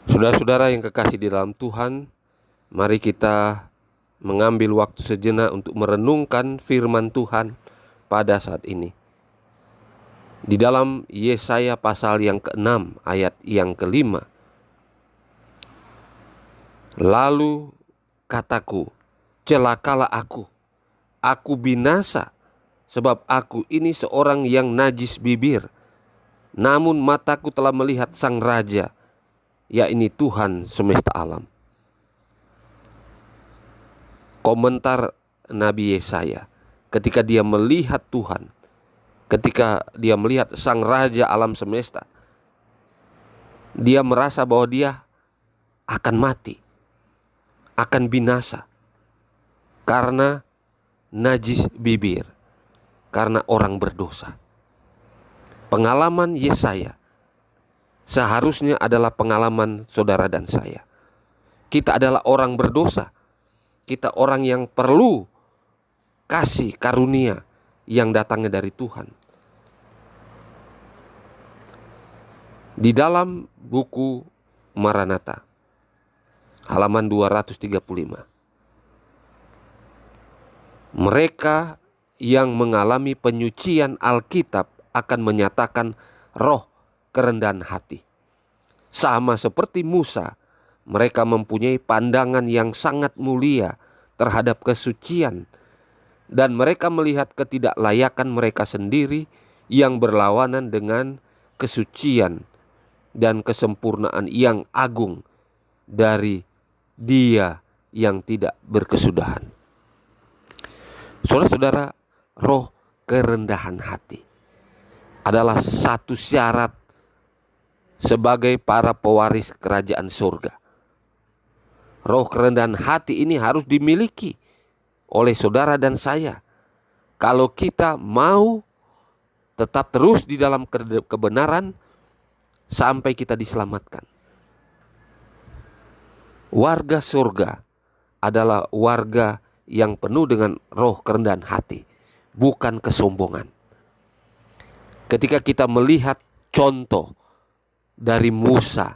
Saudara-saudara yang kekasih di dalam Tuhan, mari kita mengambil waktu sejenak untuk merenungkan firman Tuhan pada saat ini. Di dalam Yesaya pasal yang ke-6 ayat yang ke-5. Lalu kataku, celakalah aku binasa, sebab aku ini seorang yang najis bibir. Namun mataku telah melihat Sang Raja, yakni Tuhan semesta alam. Komentar Nabi Yesaya ketika dia melihat Tuhan, ketika dia melihat Sang Raja alam semesta, dia merasa bahwa dia akan mati, akan binasa karena najis bibir, karena orang berdosa. Pengalaman Yesaya seharusnya adalah pengalaman saudara dan saya. Kita adalah orang berdosa. Kita orang yang perlu kasih karunia yang datangnya dari Tuhan. Di dalam buku Maranatha, halaman 235. Mereka yang mengalami penyucian Alkitab akan menyatakan roh kerendahan hati. Sama seperti Musa, mereka mempunyai pandangan yang sangat mulia terhadap kesucian, dan mereka melihat ketidaklayakan mereka sendiri yang berlawanan dengan kesucian dan kesempurnaan yang agung dari Dia yang tidak berkesudahan. Saudara-saudara, roh kerendahan hati adalah satu syarat sebagai para pewaris kerajaan surga. Roh kerendahan hati ini harus dimiliki oleh saudara dan saya kalau kita mau tetap terus di dalam kebenaran sampai kita diselamatkan. Warga surga adalah warga yang penuh dengan roh kerendahan hati, bukan kesombongan. Ketika kita melihat contoh dari Musa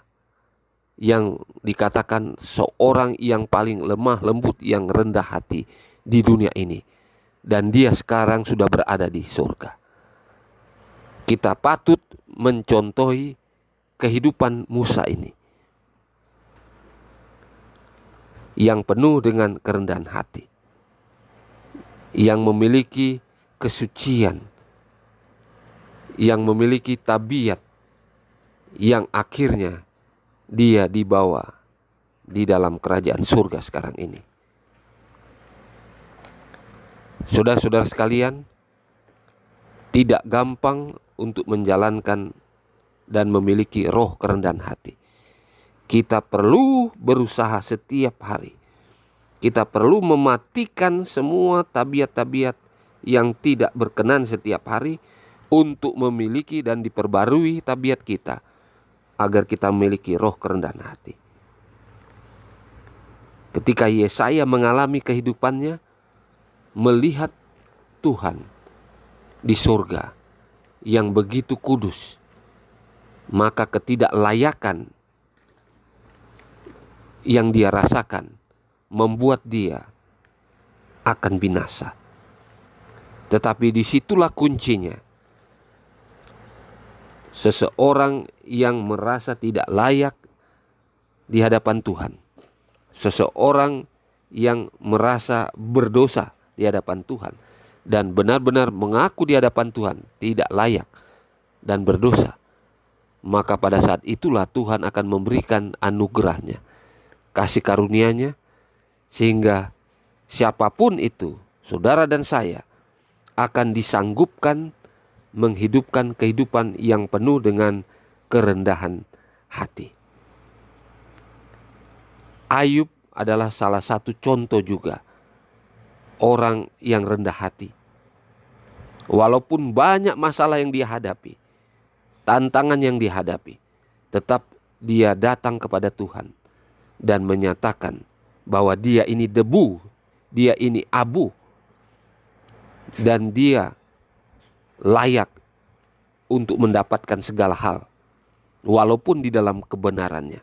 yang dikatakan seorang yang paling lemah lembut, yang rendah hati di dunia ini, dan dia sekarang sudah berada di surga. Kita patut mencontohi kehidupan Musa ini yang penuh dengan kerendahan hati, yang memiliki kesucian, yang memiliki tabiat yang akhirnya dia dibawa di dalam kerajaan surga sekarang ini. Saudara-saudara sekalian, tidak gampang untuk menjalankan dan memiliki roh kerendahan hati. Kita perlu berusaha setiap hari. Kita perlu mematikan semua tabiat-tabiat yang tidak berkenan setiap hari untuk memiliki dan diperbarui tabiat kita agar kita memiliki roh kerendahan hati. Ketika Yesaya mengalami kehidupannya, melihat Tuhan di surga yang begitu kudus, maka ketidaklayakan yang dia rasakan membuat dia akan binasa. Tetapi disitulah kuncinya. Seseorang yang merasa tidak layak di hadapan Tuhan, seseorang yang merasa berdosa di hadapan Tuhan dan benar-benar mengaku di hadapan Tuhan tidak layak dan berdosa, maka pada saat itulah Tuhan akan memberikan anugerahnya, kasih karunia-Nya, sehingga siapapun itu, saudara dan saya, akan disanggupkan menghidupkan kehidupan yang penuh dengan kerendahan hati. Ayub adalah salah satu contoh juga orang yang rendah hati. Walaupun banyak masalah yang dia hadapi, tantangan yang dihadapi, tetap dia datang kepada Tuhan dan menyatakan bahwa dia ini debu, dia ini abu, dan dia layak untuk mendapatkan segala hal walaupun di dalam kebenarannya.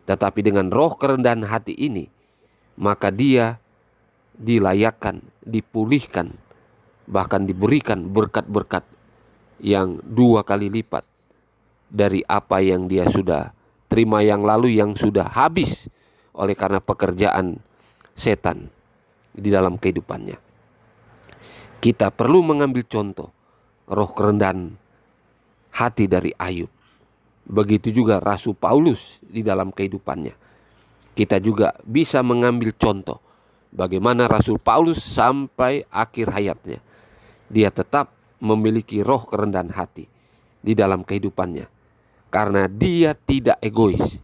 Tetapi dengan roh kerendahan hati ini, maka dia dilayakkan, dipulihkan, bahkan diberikan berkat-berkat yang 2 kali lipat dari apa yang dia sudah terima yang lalu, yang sudah habis oleh karena pekerjaan setan di dalam kehidupannya. Kita perlu mengambil contoh roh kerendahan hati dari Ayub. Begitu juga Rasul Paulus di dalam kehidupannya. Kita juga bisa mengambil contoh bagaimana Rasul Paulus sampai akhir hayatnya. Dia tetap memiliki roh kerendahan hati di dalam kehidupannya. Karena dia tidak egois.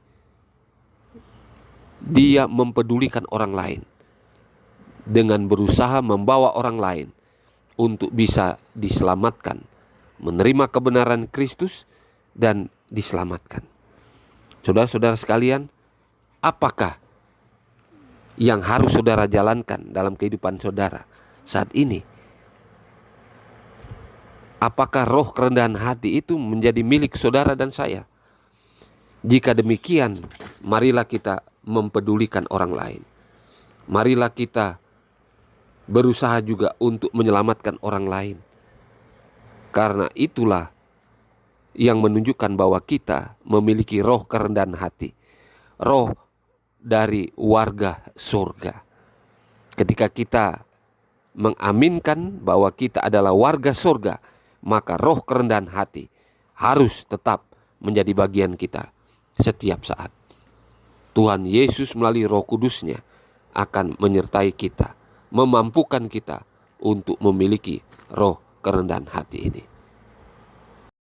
Dia mempedulikan orang lain dengan berusaha membawa orang lain untuk bisa diselamatkan, menerima kebenaran Kristus dan diselamatkan. Saudara-saudara sekalian, apakah yang harus saudara jalankan dalam kehidupan saudara saat ini? Apakah roh kerendahan hati itu menjadi milik saudara dan saya? Jika demikian, marilah kita mempedulikan orang lain. Marilah kita berusaha juga untuk menyelamatkan orang lain. Karena itulah yang menunjukkan bahwa kita memiliki roh kerendahan hati. Roh dari warga surga. Ketika kita mengaminkan bahwa kita adalah warga surga, maka roh kerendahan hati harus tetap menjadi bagian kita setiap saat. Tuhan Yesus melalui Roh Kudus-Nya akan menyertai kita, memampukan kita untuk memiliki roh kerendahan hati ini.